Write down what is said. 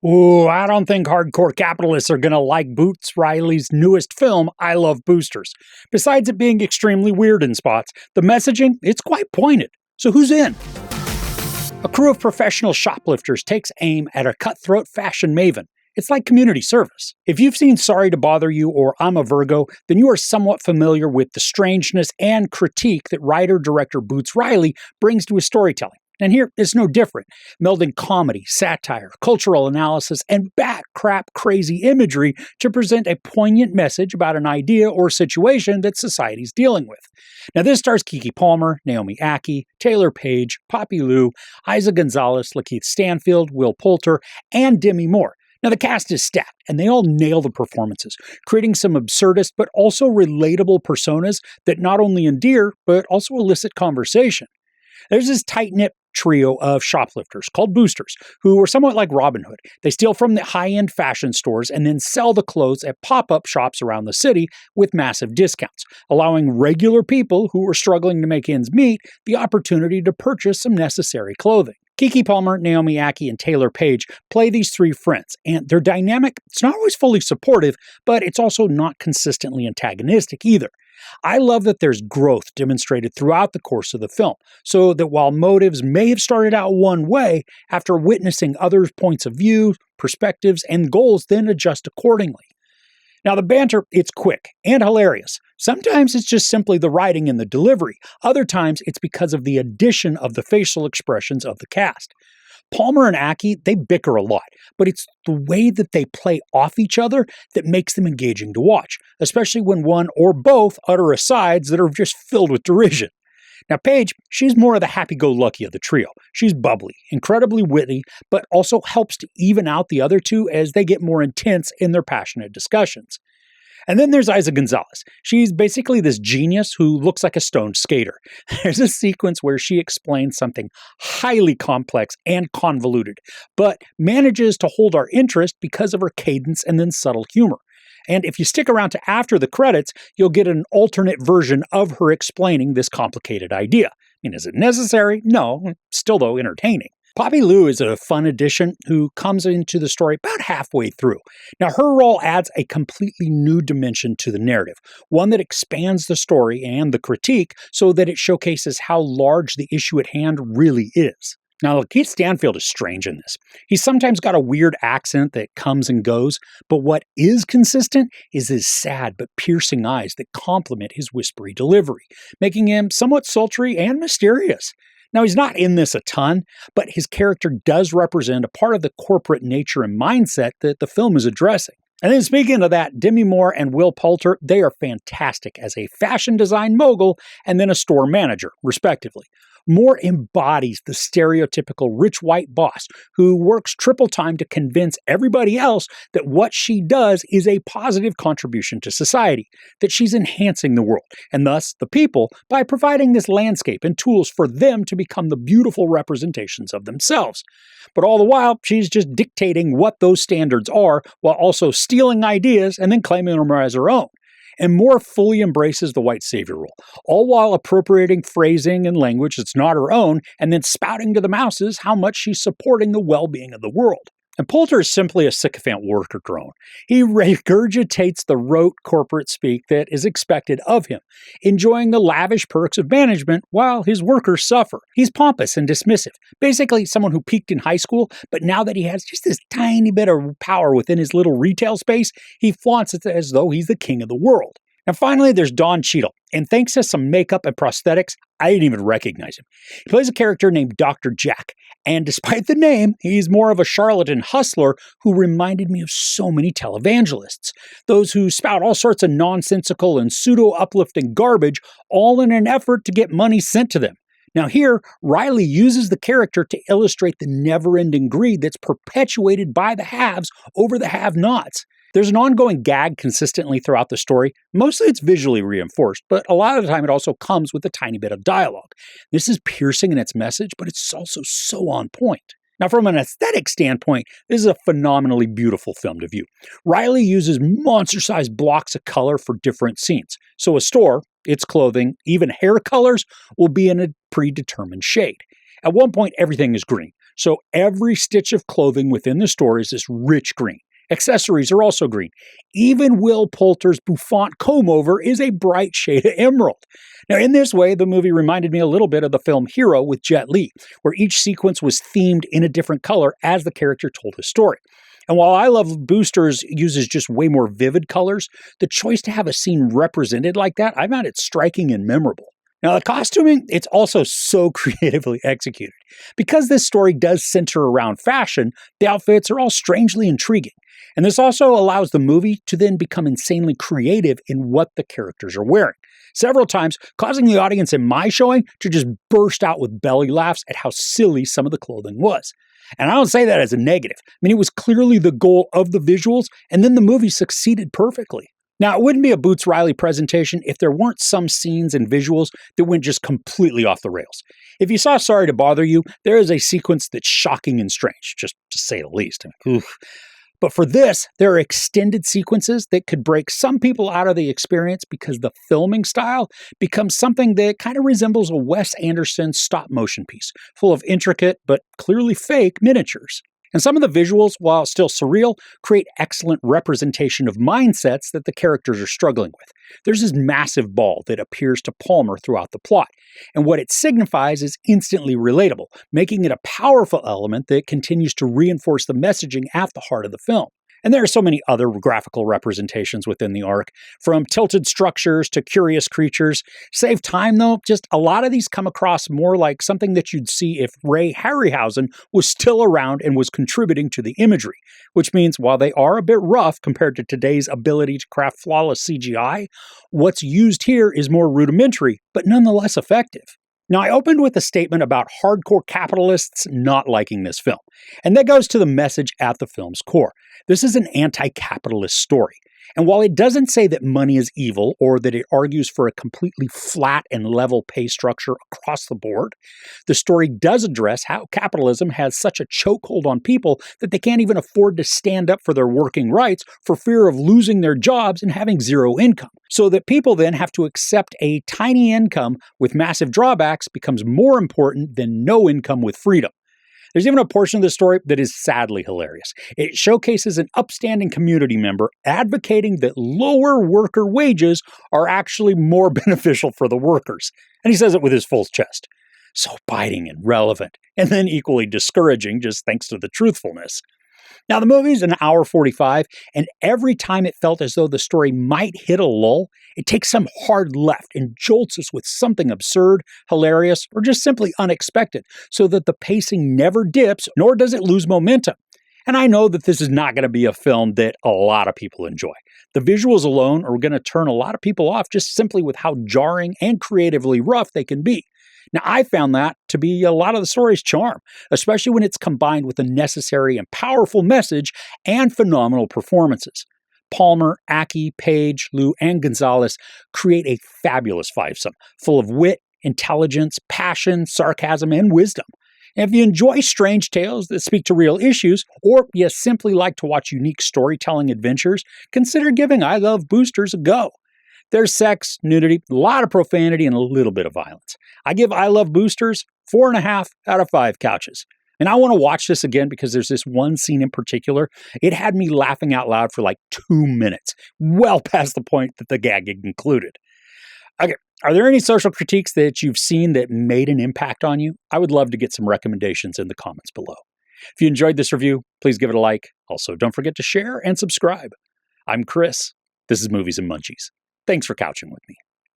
Ooh, I don't think hardcore capitalists are gonna like Boots Riley's newest film, I Love Boosters. Besides it being extremely weird in spots, the messaging, it's quite pointed. So who's in? A crew of professional shoplifters takes aim at a cutthroat fashion maven. It's like community service. If you've seen Sorry to Bother You or I'm a Virgo, then you are somewhat familiar with the strangeness and critique that writer-director Boots Riley brings to his storytelling. And here, it's no different, melding comedy, satire, cultural analysis, and bat-crap crazy imagery to present a poignant message about an idea or situation that society's dealing with. Now, this stars Keke Palmer, Naomi Ackie, Taylour Paige, Poppy Lou, Eiza Gonzalez, LaKeith Stanfield, Will Poulter, and Demi Moore. Now, the cast is stacked, and they all nail the performances, creating some absurdist but also relatable personas that not only endear, but also elicit conversation. There's this tight-knit trio of shoplifters called boosters, who are somewhat like Robin Hood. They steal from the high-end fashion stores and then sell the clothes at pop-up shops around the city with massive discounts, allowing regular people who are struggling to make ends meet the opportunity to purchase some necessary clothing. Keke Palmer, Naomi Ackie, and Taylour Paige play these three friends, and their dynamic, it's not always fully supportive, but it's also not consistently antagonistic either. I love that there's growth demonstrated throughout the course of the film, so that while motives may have started out one way, after witnessing others' points of view, perspectives, and goals then adjust accordingly. Now, the banter, it's quick and hilarious. Sometimes it's just simply the writing and the delivery. Other times it's because of the addition of the facial expressions of the cast. Palmer and Ackie, they bicker a lot, but it's the way that they play off each other that makes them engaging to watch, especially when one or both utter asides that are just filled with derision. Now, Paige, she's more of the happy-go-lucky of the trio. She's bubbly, incredibly witty, but also helps to even out the other two as they get more intense in their passionate discussions. And then there's Eiza Gonzalez. She's basically this genius who looks like a stoned skater. There's a sequence where she explains something highly complex and convoluted, but manages to hold our interest because of her cadence and then subtle humor. And if you stick around to after the credits, you'll get an alternate version of her explaining this complicated idea. I mean, is it necessary? No, still though entertaining. Poppy Lou is a fun addition who comes into the story about halfway through. Now, her role adds a completely new dimension to the narrative, one that expands the story and the critique so that it showcases how large the issue at hand really is. Now, LaKeith Stanfield is strange in this. He's sometimes got a weird accent that comes and goes, but what is consistent is his sad but piercing eyes that complement his whispery delivery, making him somewhat sultry and mysterious. Now, he's not in this a ton, but his character does represent a part of the corporate nature and mindset that the film is addressing. And then speaking of that, Demi Moore and Will Poulter, they are fantastic as a fashion design mogul and then a store manager, respectively. Moore embodies the stereotypical rich white boss who works triple time to convince everybody else that what she does is a positive contribution to society, that she's enhancing the world, and thus the people, by providing this landscape and tools for them to become the beautiful representations of themselves. But all the while, she's just dictating what those standards are while also stealing ideas and then claiming them as her own. And Moore fully embraces the white savior role, all while appropriating phrasing and language that's not her own, and then spouting to the masses how much she's supporting the well-being of the world. And Poulter is simply a sycophant worker drone. He regurgitates the rote corporate speak that is expected of him, enjoying the lavish perks of management while his workers suffer. He's pompous and dismissive, basically someone who peaked in high school, but now that he has just this tiny bit of power within his little retail space, he flaunts it as though he's the king of the world. And finally, there's Don Cheadle, and thanks to some makeup and prosthetics, I didn't even recognize him. He plays a character named Dr. Jack, and despite the name, he's more of a charlatan hustler who reminded me of so many televangelists, those who spout all sorts of nonsensical and pseudo-uplifting garbage, all in an effort to get money sent to them. Now here, Riley uses the character to illustrate the never-ending greed that's perpetuated by the haves over the have-nots. There's an ongoing gag consistently throughout the story. Mostly it's visually reinforced, but a lot of the time it also comes with a tiny bit of dialogue. This is piercing in its message, but it's also so on point. Now, from an aesthetic standpoint, this is a phenomenally beautiful film to view. Riley uses monster-sized blocks of color for different scenes. So a store, its clothing, even hair colors will be in a predetermined shade. At one point, everything is green. So every stitch of clothing within the store is this rich green. Accessories are also green. Even Will Poulter's bouffant comb-over is a bright shade of emerald. Now, in this way, the movie reminded me a little bit of the film Hero with Jet Li, where each sequence was themed in a different color as the character told his story. And while I Love Boosters uses just way more vivid colors, the choice to have a scene represented like that, I found it striking and memorable. Now, the costuming, it's also so creatively executed. Because this story does center around fashion, the outfits are all strangely intriguing. And this also allows the movie to then become insanely creative in what the characters are wearing. Several times, causing the audience in my showing to just burst out with belly laughs at how silly some of the clothing was. And I don't say that as a negative. I mean, it was clearly the goal of the visuals, and then the movie succeeded perfectly. Now, it wouldn't be a Boots Riley presentation if there weren't some scenes and visuals that went just completely off the rails. If you saw Sorry to Bother You, there is a sequence that's shocking and strange, just to say the least. Oof. But for this, there are extended sequences that could break some people out of the experience because the filming style becomes something that kind of resembles a Wes Anderson stop-motion piece, full of intricate but clearly fake miniatures. And some of the visuals, while still surreal, create excellent representation of mindsets that the characters are struggling with. There's this massive ball that appears to Palmer throughout the plot, and what it signifies is instantly relatable, making it a powerful element that continues to reinforce the messaging at the heart of the film. And there are so many other graphical representations within the arc, from tilted structures to curious creatures. Save time, though, just a lot of these come across more like something that you'd see if Ray Harryhausen was still around and was contributing to the imagery, which means while they are a bit rough compared to today's ability to craft flawless CGI, what's used here is more rudimentary, but nonetheless effective. Now, I opened with a statement about hardcore capitalists not liking this film, and that goes to the message at the film's core. This is an anti-capitalist story. And while it doesn't say that money is evil or that it argues for a completely flat and level pay structure across the board, the story does address how capitalism has such a chokehold on people that they can't even afford to stand up for their working rights for fear of losing their jobs and having zero income. So that people then have to accept a tiny income with massive drawbacks becomes more important than no income with freedom. There's even a portion of the story that is sadly hilarious. It showcases an upstanding community member advocating that lower worker wages are actually more beneficial for the workers. And he says it with his full chest. So biting and relevant, and then equally discouraging just thanks to the truthfulness. Now, the movie's an hour 45, and every time it felt as though the story might hit a lull, it takes some hard left and jolts us with something absurd, hilarious, or just simply unexpected, so that the pacing never dips, nor does it lose momentum. And I know that this is not going to be a film that a lot of people enjoy. The visuals alone are going to turn a lot of people off just simply with how jarring and creatively rough they can be. Now, I found that to be a lot of the story's charm, especially when it's combined with a necessary and powerful message and phenomenal performances. Palmer, Ackie, Paige, Liu, and Gonzalez create a fabulous fivesome, full of wit, intelligence, passion, sarcasm, and wisdom. And if you enjoy strange tales that speak to real issues, or you simply like to watch unique storytelling adventures, consider giving I Love Boosters a go. There's sex, nudity, a lot of profanity, and a little bit of violence. I give I Love Boosters 4.5 out of 5 couches. And I want to watch this again because there's this one scene in particular. It had me laughing out loud for like 2 minutes, well past the point that the gag included. Okay, are there any social critiques that you've seen that made an impact on you? I would love to get some recommendations in the comments below. If you enjoyed this review, please give it a like. Also, don't forget to share and subscribe. I'm Chris. This is Movies and Munchies. Thanks for couching with me.